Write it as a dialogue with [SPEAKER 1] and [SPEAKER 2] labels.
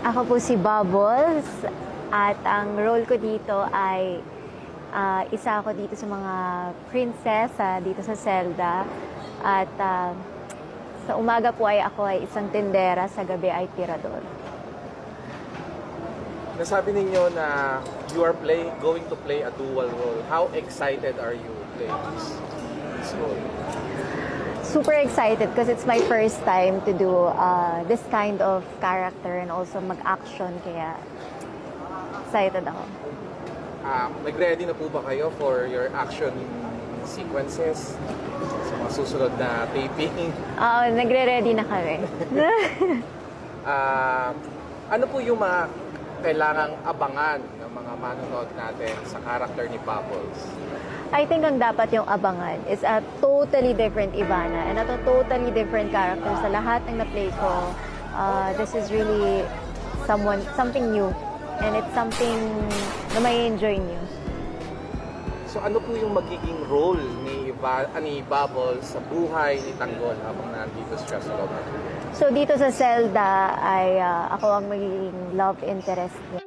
[SPEAKER 1] Ako po si Bubbles at ang role ko dito ay isa ako dito sa mga prinsesa dito sa Zelda. At sa umaga po ay ako ay isang tindera, sa gabi ay tirador.
[SPEAKER 2] Nasabi ninyo na you are going to play a dual role. How excited are you playing this role?
[SPEAKER 1] Super excited because it's my first time to do this kind of character and also mag-action, kaya excited ako.
[SPEAKER 2] Nag-ready na po ba kayo for your action sequences sa mga susunod na taping?
[SPEAKER 1] Nagre-ready na kami.
[SPEAKER 2] Ano po yung mga kailangang abangan ng mga manonood natin sa character ni Bubbles?
[SPEAKER 1] I think ang dapat yung abangan is a totally different Ivana and a totally different character sa lahat ng na-play ko. This is really something new and it's something na may enjoy niyo.
[SPEAKER 2] So ano po yung magiging role ni Bubbles sa buhay ni Tanggol habang nandito siya sa loob?
[SPEAKER 1] So dito sa Zelda ay ako ang magiging love interest niya.